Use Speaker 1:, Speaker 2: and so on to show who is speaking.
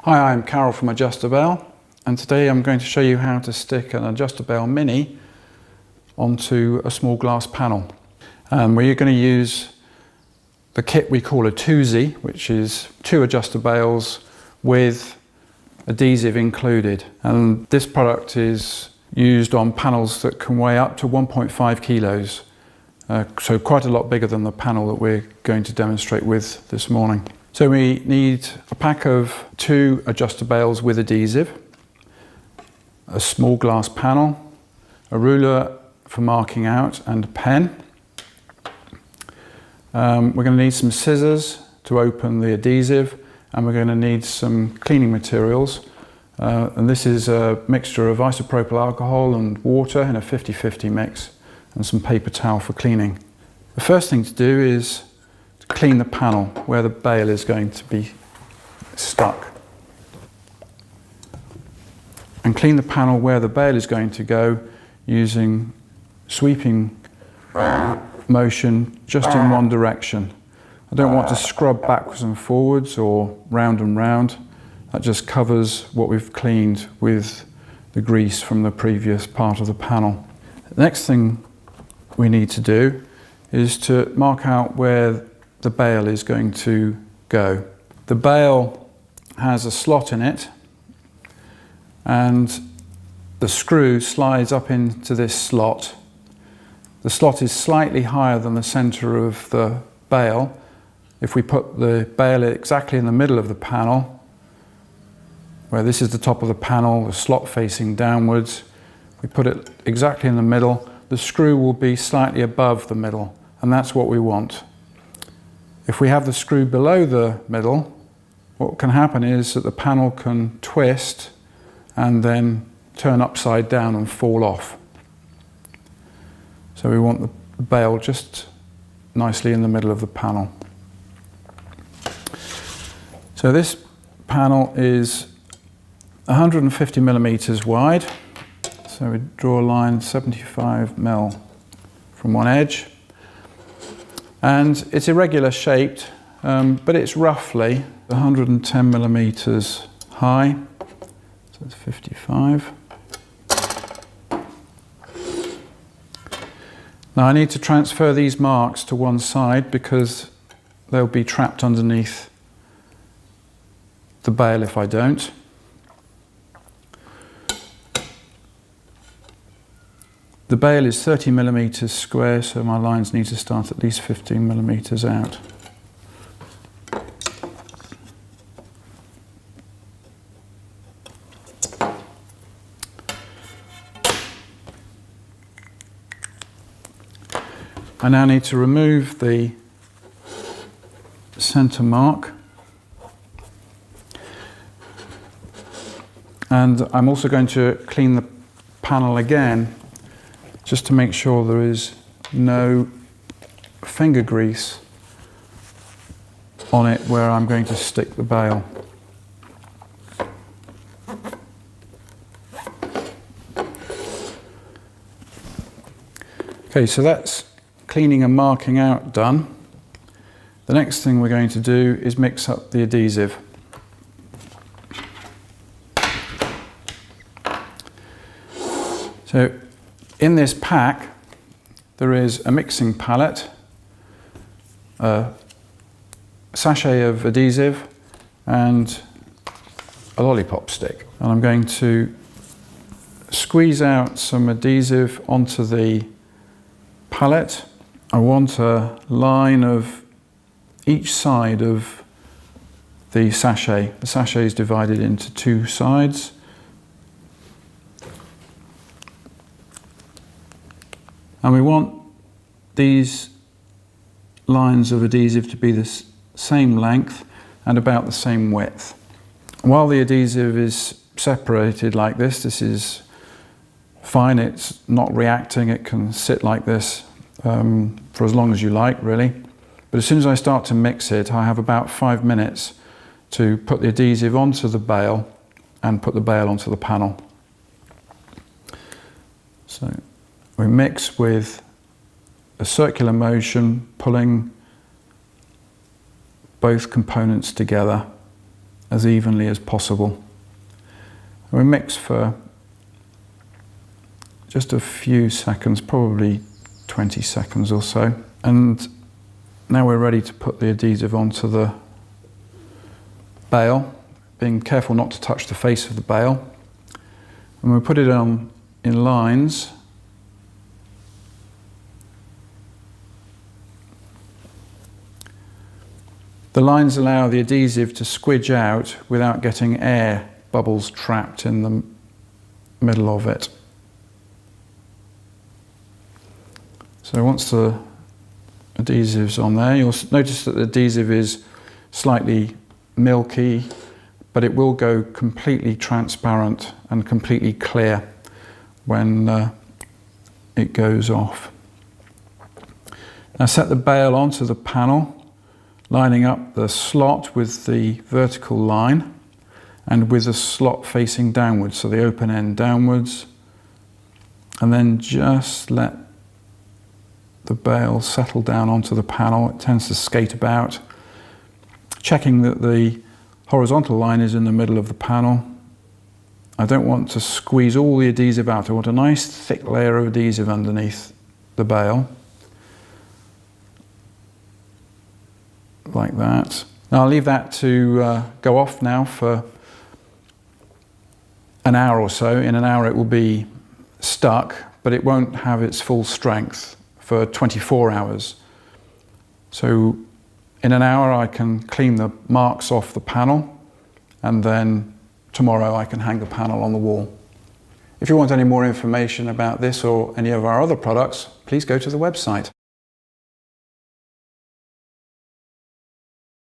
Speaker 1: Hi, I'm Carol from Adjustabail, and today I'm going to show you how to stick an Adjustabail Mini onto a small glass panel. We're going to use the kit we call a 2Z, which is 2 Adjustabails with adhesive included. And this product is used on panels that can weigh up to 1.5 kilos. So quite a lot bigger than the panel that we're going to demonstrate with this morning. So we need a pack of 2 Adjustabails with adhesive, a small glass panel, a ruler for marking out, and a pen. We're going to need some scissors to open the adhesive, and we're going to need some cleaning materials. And this is a mixture of isopropyl alcohol and water in a 50-50 mix, and some paper towel for cleaning. The first thing to do is to clean the panel where the bail is going to be stuck. And clean the panel where the bail is going to go using sweeping motion just in one direction. I don't want to scrub backwards and forwards or round and round. That just covers what we've cleaned with the grease from the previous part of the panel. The next thing we need to do is to mark out where the bail is going to go. The bail has a slot in it, and the screw slides up into this slot. The slot is slightly higher than the center of the bail. If we put the bail exactly in the middle of the panel, where this is the top of the panel, the slot facing downwards, we put it exactly in the middle, the screw will be slightly above the middle, and that's what we want. If we have the screw below the middle, what can happen is that the panel can twist and then turn upside down and fall off. So we want the bail just nicely in the middle of the panel. So this panel is 150 millimeters wide. So we draw a line 75 mm from one edge. And it's irregular shaped, but it's roughly 110 millimeters high. So it's 55. Now I need to transfer these marks to one side because they'll be trapped underneath the bail if I don't. The bail is 30 millimeters square, so my lines need to start at least 15 millimeters out. I now need to remove the center mark, and I'm also going to clean the panel again just to make sure there is no finger grease on it where I'm going to stick the bail. Okay, so that's cleaning and marking out done. The next thing we're going to do is mix up the adhesive. So in this pack there is a mixing palette, a sachet of adhesive and a lollipop stick. And I'm going to squeeze out some adhesive onto the palette. I want a line of each side of the sachet. The sachet is divided into 2 sides. And we want these lines of adhesive to be the same length and about the same width. While the adhesive is separated like this is fine, it's not reacting, it can sit like this for as long as you like, really. But as soon as I start to mix it, I have about 5 minutes to put the adhesive onto the bail and put the bail onto the panel. So we mix with a circular motion, pulling both components together as evenly as possible. We mix for just a few seconds, probably 20 seconds or so. And now we're ready to put the adhesive onto the bail, being careful not to touch the face of the bail. And we put it on in lines. The lines allow the adhesive to squidge out without getting air bubbles trapped in the middle of it. So once the adhesive's on there, you'll notice that the adhesive is slightly milky, but it will go completely transparent and completely clear when it goes off. Now set the bail onto the panel, lining up the slot with the vertical line and with the slot facing downwards, so the open end downwards, and then just let the bail settle down onto the panel. It tends to skate about, checking that the horizontal line is in the middle of the panel. I don't want to squeeze all the adhesive out. I want a nice thick layer of adhesive underneath the bail, like that. Now I'll leave that to go off now for an hour or so. In an hour it will be stuck, but it won't have its full strength for 24 hours. So in an hour I can clean the marks off the panel, and then tomorrow I can hang the panel on the wall. If you want any more information about this or any of our other products, please go to the website.